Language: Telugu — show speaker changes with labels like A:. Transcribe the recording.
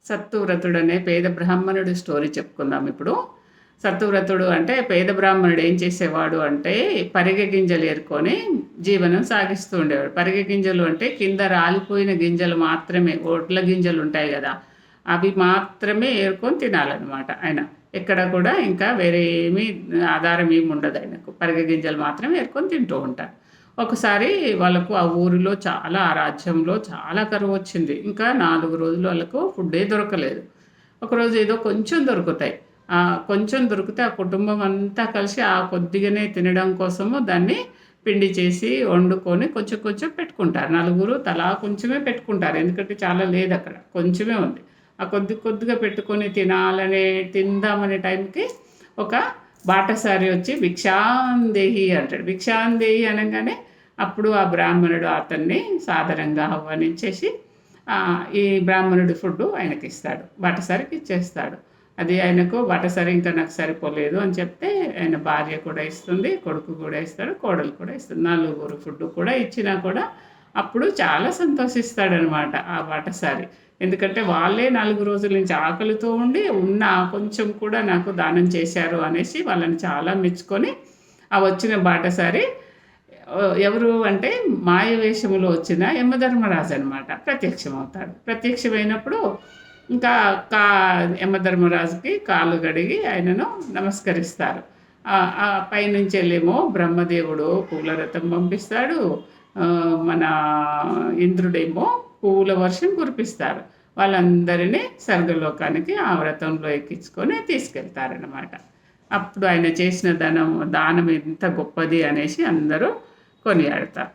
A: సత్తువ్రతుడు అనే పేద బ్రాహ్మణుడి స్టోరీ చెప్పుకుందాం ఇప్పుడు. సత్తువ్రతుడు అంటే పేద బ్రాహ్మణుడు ఏం చేసేవాడు అంటే పరిగె గింజలు ఏరుకొని జీవనం సాగిస్తూ ఉండేవాడు. పరిగె గింజలు అంటే కింద రాలిపోయిన గింజలు మాత్రమే, ఒడ్ల గింజలు ఉంటాయి కదా, అవి మాత్రమే ఏరుకొని తినాలన్నమాట ఆయన. ఎక్కడ కూడా ఇంకా వేరే ఏమీ ఆధారం ఏమి ఉండదు ఆయనకు. పరిగె గింజలు మాత్రమే ఏరుకొని తింటూ ఉంటారు. ఒకసారి వాళ్ళకు ఆ ఊరిలో ఆ రాజ్యంలో చాలా కరువు వచ్చింది. ఇంకా 4 రోజులు వాళ్ళకు ఫుడ్డే దొరకలేదు. ఒకరోజు ఏదో కొంచెం దొరుకుతాయి. కొంచెం దొరికితే ఆ కుటుంబం అంతా కలిసి ఆ కొద్దిగానే తినడం కోసము దాన్ని పిండి చేసి వండుకొని కొంచెం కొంచెం పెట్టుకుంటారు. నలుగురు తలా కొంచెమే పెట్టుకుంటారు. ఎందుకంటే చాలా లేదక్కడ. కొంచెమే ఉంది. ఆ కొద్దిగా పెట్టుకొని తిందామనే టైంకి ఒక బాటసారి వచ్చి భిక్షాందేహి అంటాడు. భిక్షాందేహి అనగానే అప్పుడు ఆ బ్రాహ్మణుడు అతన్ని సాదరంగా ఆహ్వానించేసి ఈ బ్రాహ్మణుడి ఫుడ్డు ఆయనకి ఇస్తాడు. బాటసారికి ఇచ్చేస్తాడు. అది ఆయనకు బాటసారి ఇంకా నాకు సరిపోలేదు అని చెప్తే ఆయన భార్య కూడా ఇస్తుంది, కొడుకు కూడా ఇస్తాడు, కోడలు కూడా ఇస్తుంది. నలుగురు ఫుడ్ కూడా ఇచ్చినా కూడా అప్పుడు చాలా సంతోషిస్తాడనమాట ఆ బాటసారి. ఎందుకంటే వాళ్ళే 4 రోజుల నుంచి ఆకలితో ఉండి ఉన్న కొంచెం కూడా నాకు దానం చేశారు అనేసి వాళ్ళని చాలా మెచ్చుకొని ఆ వచ్చిన బాటసారి ఎవరు అంటే మాయవేషములో వచ్చిన యమధర్మరాజు అనమాట ప్రత్యక్షమవుతాడు. ప్రత్యక్షమైనప్పుడు ఇంకా యమధర్మరాజుకి కాళ్ళు కడిగి ఆయనను నమస్కరిస్తారు. పైనుంచి వెళ్ళేమో బ్రహ్మదేవుడు పూల రథం పంపిస్తాడు. మన ఇంద్రుడేమో పువ్వుల వర్షం కురిపిస్తారు. వాళ్ళందరినీ స్వర్గలోకానికి ఆ వ్రతంలో ఎక్కించుకొని తీసుకెళ్తారనమాట. అప్పుడు ఆయన చేసిన దానం ఎంత గొప్పది అనేసి అందరూ కొనియాడతారు.